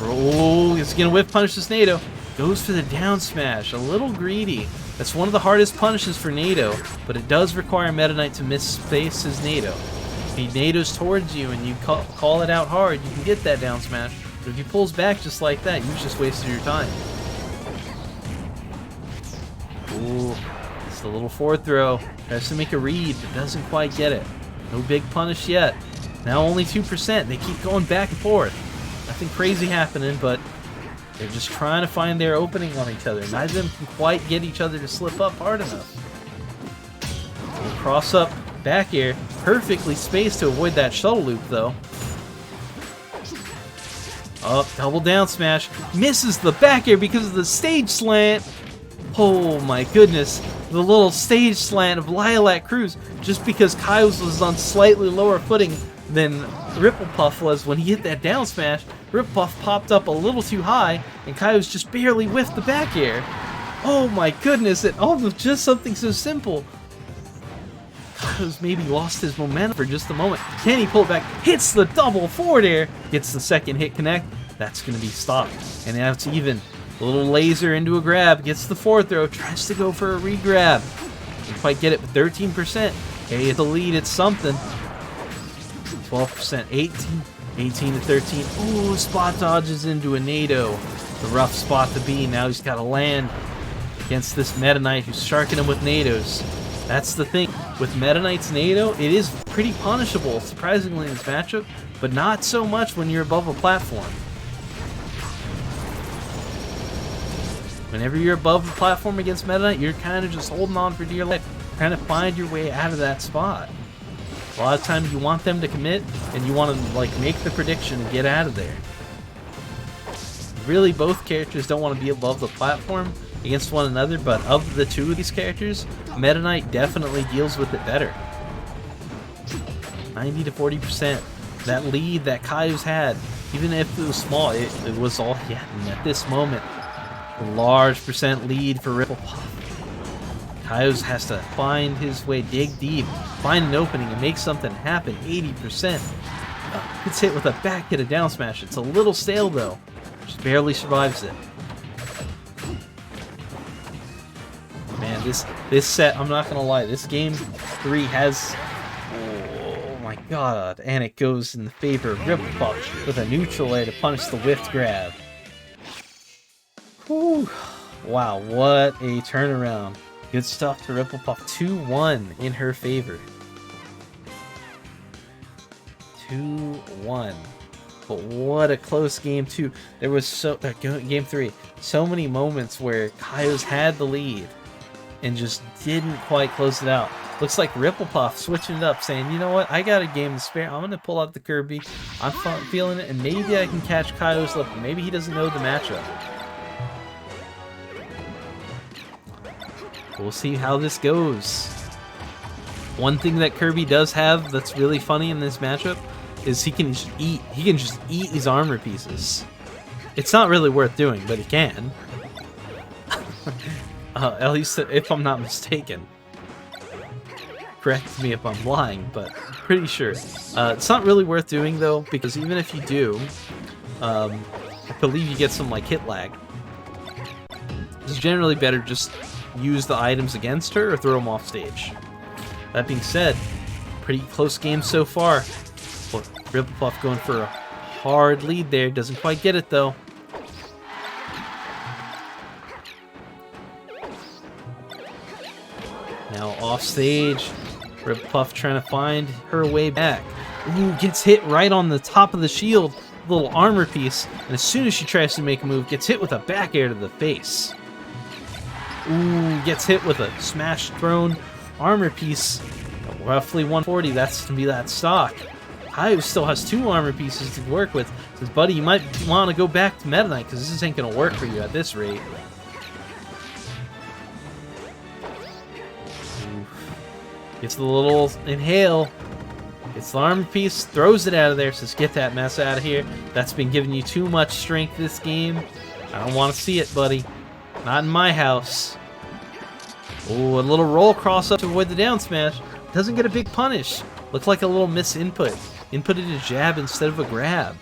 Oh, he's going to whiff punish this NATO. Goes for the down smash. A little greedy. That's one of the hardest punishes for NATO, but it does require Meta Knight to misspace his NATO. If he NATOs towards you and you call it out hard, you can get that down smash. But if he pulls back just like that, you've just wasted your time. Ooh, it's a little forward throw. Tries to make a read, but doesn't quite get it. No big punish yet. Now only 2%. They keep going back and forth. Nothing crazy happening, but they're just trying to find their opening on each other. Neither of them can quite get each other to slip up hard enough. Cross up, back air, perfectly spaced to avoid that shuttle loop though. Up, double down smash, misses the back air because of the stage slant. Oh my goodness, the little stage slant of Lilac Cruise just because Kyoz was on slightly lower footing than RipplePuff was when he hit that down smash. RipplePuff popped up a little too high, and Kyoz just barely whiffed the back air. Oh my goodness, it almost just something so simple. Kyoz maybe lost his momentum for just a moment. Can he pull it back? Hits the double forward air, gets the second hit connect. That's going to be stopped. And now it's even. A little laser into a grab, gets the forward throw, tries to go for a re-grab. Didn't quite get it, but 13%. Hey, at the lead, it's something. 12%, 18, 18 to 13. Ooh, spot dodges into a NATO. The rough spot to be. Now he's got to land against this Meta Knight who's sharking him with NATOs. That's the thing. With Meta Knight's NATO, it is pretty punishable, surprisingly, in this matchup, but not so much when you're above a platform. Whenever you're above the platform against Meta Knight, you're kind of just holding on for dear life, trying to find your way out of that spot. A lot of times you want them to commit, and you want to like make the prediction and get out of there. Really, both characters don't want to be above the platform against one another, but of the two of these characters, Meta Knight definitely deals with it better. 90 to 40%. That lead that Kyoz had, even if it was small, it was all he had. And at this moment, a large percent lead for RipplePuff. Kyoz has to find his way, dig deep, find an opening, and make something happen. 80%. Gets hit with a back hit, a down smash. It's a little stale though. Just barely survives it. Man, this set, I'm not gonna lie, this game 3 has, oh my god, and it goes in the favor of RipplePuff with a neutral air to punish the whiffed grab. Whew. Wow, what a turnaround. Good stuff for RipplePuff. 2-1 in her favor. 2-1. But what a close game 2. There was game 3. So many moments where Kyoz had the lead and just didn't quite close it out. Looks like RipplePuff switching it up, saying, you know what, I got a game to spare. I'm going to pull out the Kirby. I'm feeling it, and maybe I can catch Kyoz lip. Maybe he doesn't know the matchup. We'll see how this goes. One thing that Kirby does have that's really funny in this matchup is he can just eat these armor pieces. It's not really worth doing, but he can. At least if I'm not mistaken. Correct me if I'm lying, but pretty sure. It's not really worth doing though, because even if you do, I believe you get some like hit lag. It's generally better just use the items against her or throw them off stage. That being said, pretty close game so far. RipplePuff going for a hard lead there. Doesn't quite get it though. Now off stage. RipplePuff trying to find her way back. Ooh, gets hit right on the top of the shield. Little armor piece. And as soon as she tries to make a move, gets hit with a back air to the face. Ooh, gets hit with a smash thrown armor piece. Roughly 140, that's to be that stock. Kyoz still has 2 armor pieces to work with. Says, buddy, you might want to go back to Meta Knight, because this ain't going to work for you at this rate. Ooh. Gets the little inhale. Gets the armor piece, throws it out of there, says, get that mess out of here. That's been giving you too much strength this game. I don't want to see it, buddy. Not in my house. Oh, a little roll cross up to avoid the down smash. Doesn't get a big punish. Looked like a little misinput. Inputted a jab instead of a grab.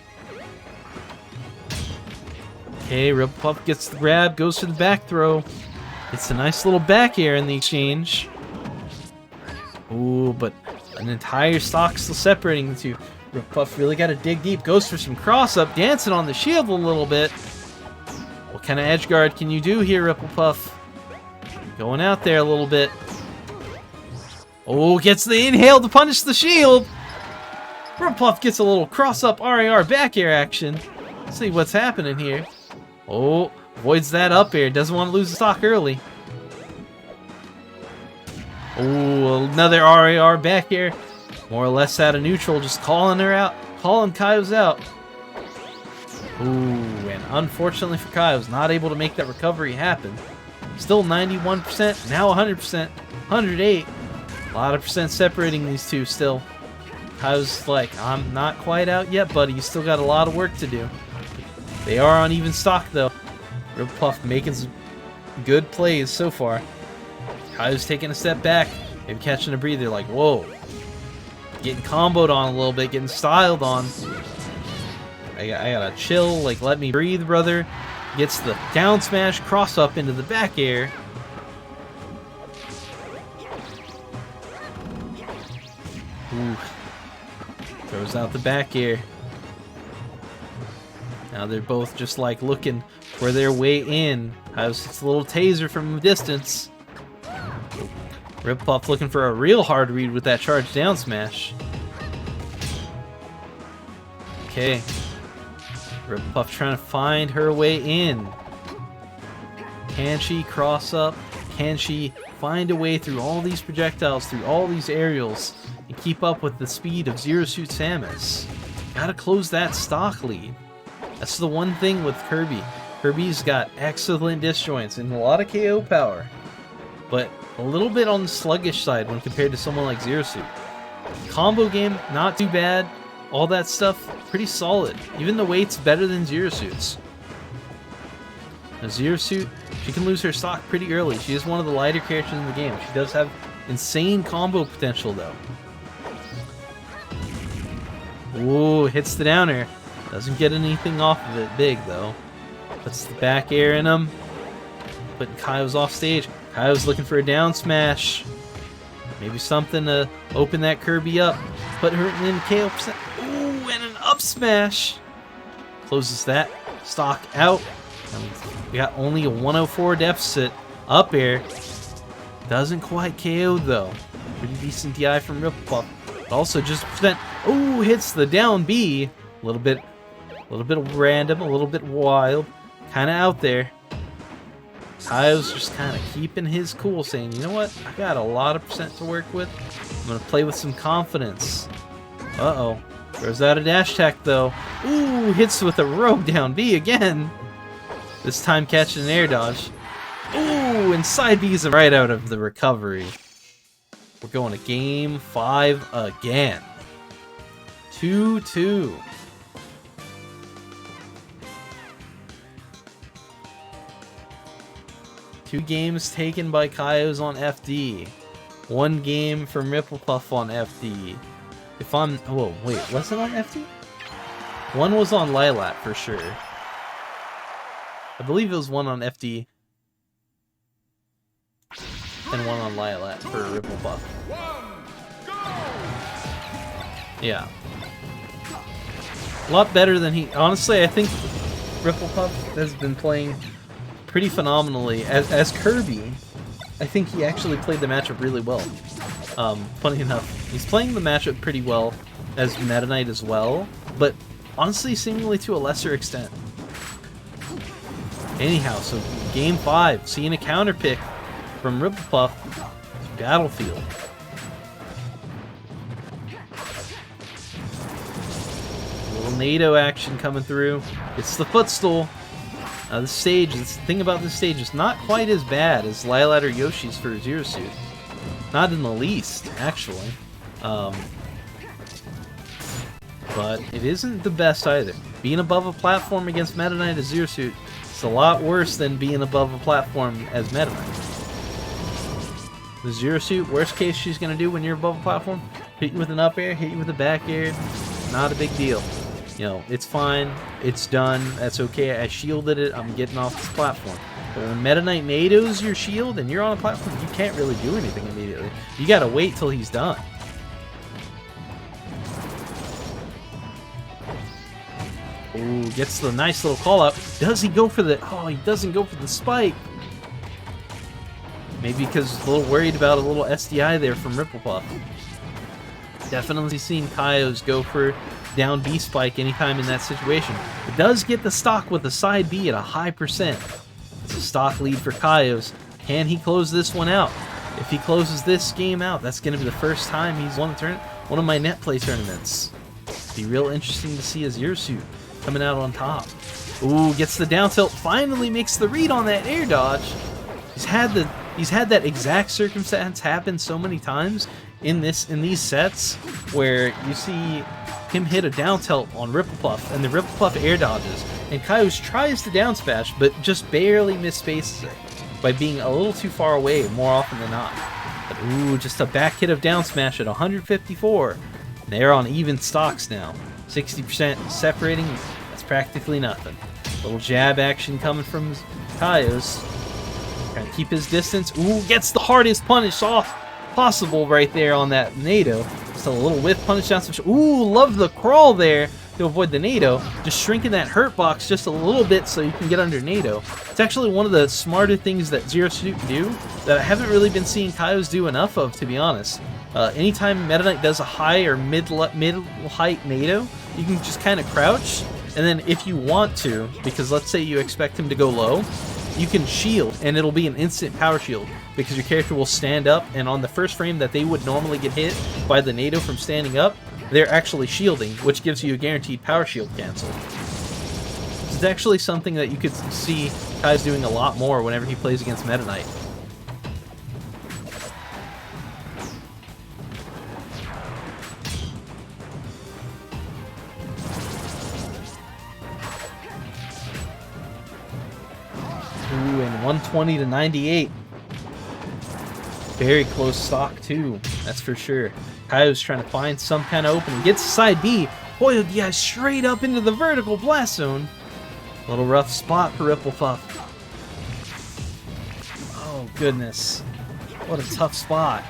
Okay, RipplePuff gets the grab, goes for the back throw. It's a nice little back air in the exchange. Ooh, but an entire stock still separating the two. RipplePuff really got to dig deep. Goes for some cross up, dancing on the shield a little bit. What kind of edge guard can you do here, RipplePuff? Going out there a little bit. Oh, gets the inhale to punish the shield. RipplePuff gets a little cross-up RAR back air action. Let's see what's happening here. Oh, avoids that up air. Doesn't want to lose the stock early. Oh, another RAR back air. More or less out of neutral, just calling her out. Calling Kyoz out. Ooh, and unfortunately for Kyoz, not able to make that recovery happen. Still 91%, now 100%, 108. A lot of percent separating these two still. Kyoz like, I'm not quite out yet, buddy. You still got a lot of work to do. They are on even stock, though. RipplePuff making some good plays so far. Kyoz taking a step back, maybe catching a breather, like, whoa. Getting comboed on a little bit, getting styled on. I gotta chill, like, let me breathe, brother. Gets the down smash, cross up into the back air. Ooh. Throws out the back air. Now they're both just like looking for their way in. It's a little taser from a distance. RipplePuff looking for a real hard read with that charge down smash. Okay. RipplePuff trying to find her way in. Can she cross up? Can she find a way through all these projectiles, through all these aerials, and keep up with the speed of Zero Suit Samus? Gotta close that stock lead. That's the one thing with Kirby. Kirby's got excellent disjoints and a lot of KO power, but a little bit on the sluggish side when compared to someone like Zero Suit. Combo game, not too bad. All that stuff, pretty solid. Even the weight's better than Zero Suit's. Now Zero Suit, she can lose her stock pretty early. She is one of the lighter characters in the game. She does have insane combo potential, though. Ooh, hits the down air. Doesn't get anything off of it big, though. Puts the back air in him. Putting Kyoz off stage. Kyoz looking for a down smash. Maybe something to open that Kirby up. Put her in KO percent. Ooh, and an up smash. Closes that stock out. And we got only a 104 deficit. Up air. Doesn't quite KO, though. Pretty decent DI from RipplePuff. Also just percent. Ooh, hits the down B. A little bit random, a little bit wild. Kind of out there. Kyoz just kind of keeping his cool, saying, you know what? I got a lot of percent to work with. I'm going to play with some confidence. Uh-oh. Throws out a dash attack, though. Ooh, hits with a rogue down B again. This time catching an air dodge. Ooh, and side B's him right out of the recovery. We're going to game 5 again. 2-2. Two games taken by Kyoz on FD. One game from RipplePuff on FD. If I'm... Whoa, wait, was it on FD? One was on Lilat for sure. I believe it was one on FD. And one on Lilat for RipplePuff. Yeah. A lot better than he... Honestly, I think RipplePuff has been playing pretty phenomenally. As Kirby, I think he actually played the matchup really well. Funny enough, he's playing the matchup pretty well as Meta Knight as well, but honestly, seemingly to a lesser extent. Anyhow, so game 5, seeing a counter pick from RipplePuff, Battlefield. A little NATO action coming through. It's the footstool. The stage, the thing about this stage is not quite as bad as Lilat or Yoshi's for Zero Suit. Not in the least, actually. But it isn't the best either. Being above a platform against Meta Knight as Zero Suit is a lot worse than being above a platform as Meta Knight. The Zero Suit, worst case she's going to do when you're above a platform, hit you with an up air, hit you with a back air. Not a big deal. You know, it's fine, it's done, that's okay, I shielded it, I'm getting off this platform. But when Meta Knight NATO's your shield and you're on a platform, you can't really do anything immediately. You gotta wait till he's done. Ooh, gets the nice little call out. Does he go for the... Oh, he doesn't go for the spike. Maybe because he's a little worried about a little SDI there from RipplePuff. Definitely seen Kyoz go for down B spike anytime in that situation. It does get the stock with the side B at a high percent. It's a stock lead for Kyoz. Can he close this one out? If he closes this game out, that's going to be the first time he's won a tournament. One of my Netplay tournaments. Be real interesting to see a Zero Suit coming out on top. Ooh, gets the down tilt. Finally makes the read on that air dodge. He's had that exact circumstance happen so many times in these sets where you see him hit a down tilt on RipplePuff and the RipplePuff air dodges, and Kyoz tries to down smash but just barely misspaces it by being a little too far away more often than not. But ooh, just a back hit of down smash at 154. They're on even stocks now. 60% separating, that's practically nothing. Little jab action coming from Kyoz. Trying to keep his distance. Ooh, gets the hardest punish off possible right there on that NATO. Just a little whiff punish down smash. Ooh, love the crawl there to avoid the NATO. Just shrinking that hurt box just a little bit so you can get under NATO. It's actually one of the smarter things that Zero Suit can do that I haven't really been seeing Kyoz do enough of, to be honest. Anytime Meta Knight does a high or mid-height NATO, you can just kind of crouch, and then if you want to, because let's say you expect him to go low, you can shield, and it'll be an instant power shield, because your character will stand up, and on the first frame that they would normally get hit by the NATO from standing up, they're actually shielding, which gives you a guaranteed power shield cancel. It's actually something that you could see Kyoz doing a lot more whenever he plays against Meta Knight. Ooh, and 120 to 98. Very close stock too, that's for sure. Kyoz trying to find some kind of opening. Gets side B. Boy, yeah, straight up into the vertical blast zone. A little rough spot for RipplePuff. Oh, goodness. What a tough spot.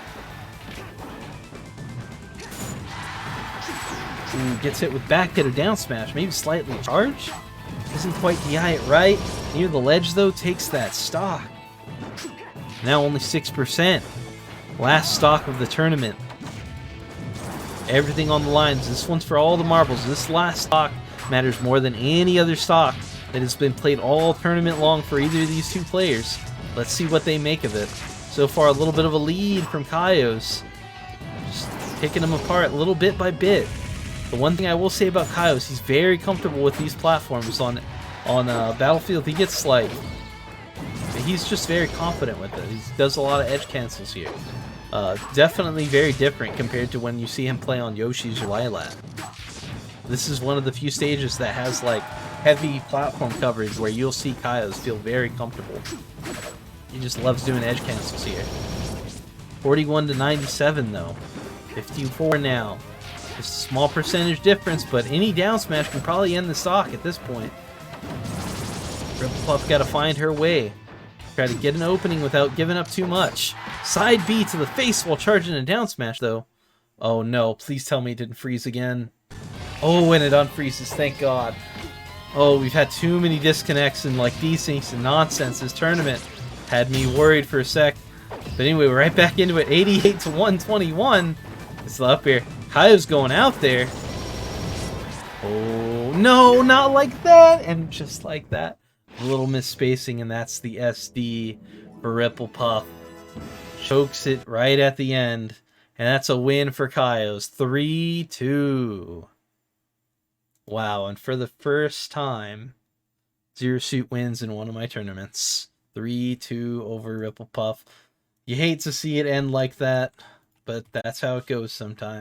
Ooh, gets hit with back hit or down smash. Maybe slightly charged. Doesn't quite DI it right. Near the ledge, though, takes that stock. Now only 6%. Last stock of the tournament. Everything on the lines. This one's for all the marbles. This last stock matters more than any other stock that has been played all tournament long for either of these two players. Let's see what they make of it. So far, a little bit of a lead from Kyoz. Just picking them apart little bit by bit. The one thing I will say about Kyoz, he's very comfortable with these platforms on Battlefield. He gets like, he's just very confident with it. He does a lot of edge cancels here. Definitely very different compared to when you see him play on Yoshi's or Lilat. This is one of the few stages that has like heavy platform coverage where you'll see Kyoz feel very comfortable. He just loves doing edge cancels here. 41 to 97 though. 54 now. Just a small percentage difference, but any down smash can probably end the stock at this point. RipplePuff got to find her way. Try to get an opening without giving up too much. Side B to the face while charging a down smash, though. Oh no, please tell me it didn't freeze again. Oh, and it unfreezes, thank God. Oh, we've had too many disconnects and like desyncs and nonsense this tournament. Had me worried for a sec. But anyway, we're right back into it. 88 to 121. It's up here. Kyoz going out there. Oh, no, not like that. And just like that. A little misspacing, and that's the SD for RipplePuff. Chokes it right at the end. And that's a win for Kyoz. 3-2. Wow, and for the first time, Zero Suit wins in one of my tournaments. 3-2 over RipplePuff. You hate to see it end like that, but that's how it goes sometimes.